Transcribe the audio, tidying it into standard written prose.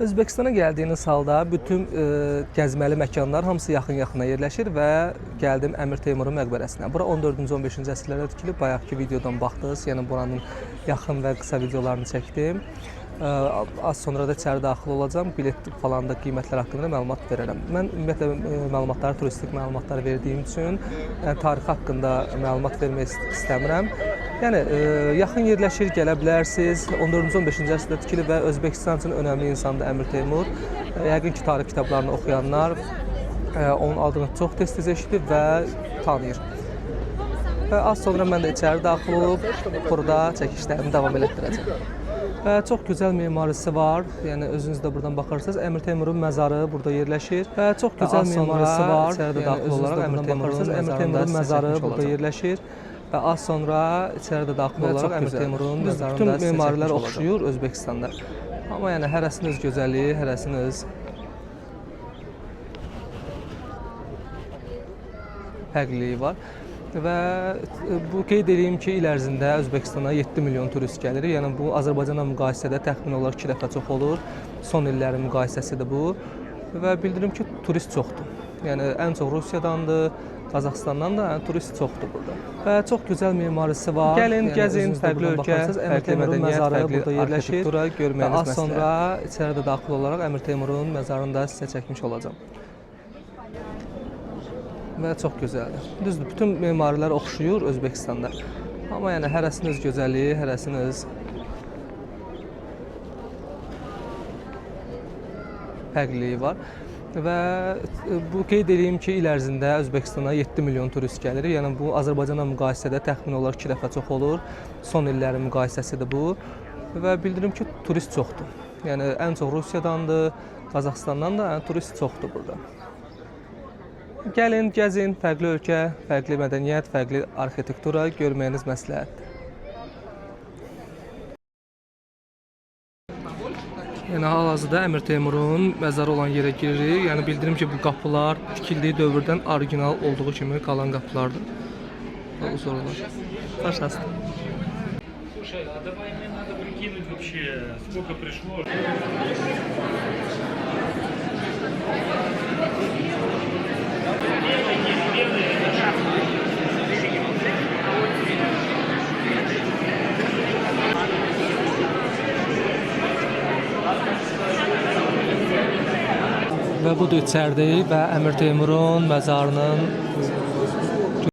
Özbəkistana gəldiyiniz halda bütün gəzməli məkanlar hamısı yaxın-yaxına yerləşir və gəldim Əmir Teymurun məqbərəsinə. Bura 14-cü, 15-ci əsrlərdə tikilib. Bayaqki videodan baxdınız, yəni buranın yaxın və qısa videolarını çəkdim. Az sonra da içəri daxil olacağam. Bilet falan da qiymətlər haqqında məlumat verərəm. Mən ümumiyyətlə məlumatları, turistik məlumatlar verdiyim üçün tarix haqqında məlumat vermək istəmirəm. Yəni yaxın yerləşir, gələ bilərsiniz. 14-cü, 15-ci əsrdə tikilib və Özbəkistan üçün önəmli insandır Əmir Teymur. Yəqin ki, tarix kitablarını oxuyanlar onun adını çox tez-tez eşidib və tanıyır. Və az sonra mən də içəri daxil olub burada çəkişlərimi davam elətdirəcəm. Çox gözəl memarisi var. Yəni özünüz də buradan baxırsınız. Əmir Teymurun məzarı burada yerləşir. Çox gözəl memarisi var. İçəridə daxil olaraq Əmir Teymurun məzarı burada yerləşir. Və az sonra içəridə daxil olaraq Əmir Teymurun məzarında bütün memarilər oxşuyur Özbəkistanda. Amma yəni hərəsinin öz gözəlliyi, hərəsinin öz fərqliliyi var. Və bu qeyd edeyim ki, il ərzində Özbəkistana 7 milyon turist gəlir. Yəni bu Azərbaycanla müqayisədə təxmin olaraq 2 dəfə çox olur. Son illərin müqayisəsidir bu. Və bildirim ki, turist çoxdur. Yəni ən çox Rusiyadandır, Qazaxıstandan da turist çoxdur burada. Və çox gözəl memarisi var. Gəlin, gəzin, fərqli ölkə, fərqli mədəniyyət, fərqli arxitektura görməyiniz məsləhətdir. Az sonra içəridə daxil olaraq Əmir Teymurun məzarında sizə çəkmiş olacağam. Və çox gözəldir. Düzdür, bütün memarilər oxşuyur Özbəkistanda. Amma yəni hərəsinin öz gözəlliyi, hərəsinin öz fərqliliyi var. Və bu qeyd edeyim ki, il ərzində Özbəkistana 7 milyon turist gəlir. Yəni bu Azərbaycanla müqayisədə təxmin olaraq 2 dəfə çox olur. Son illərin müqayisəsidir bu. Və bildirim ki, turist çoxdur. Yəni ən çox Rusiyadandır, Qazaxıstandan da turist çoxdur burada. Gəlin, gəzin, fərqli ölkə, fərqli mədəniyyət, fərqli arxitektura görməyiniz məsləhətdir. Yəni hal-hazırda Əmir Teymurun məzarı olan yerə giririk. Yəni bildirim ki, bu qapılar tikildiyi dövrdən orijinal olduğu kimi qalan qapılardır. Bu sorular. Başlasın. Слушай, а давай мне надо прикинуть вообще, сколько пришло. Və budur içəridəyik və Əmir Teymurun məzarının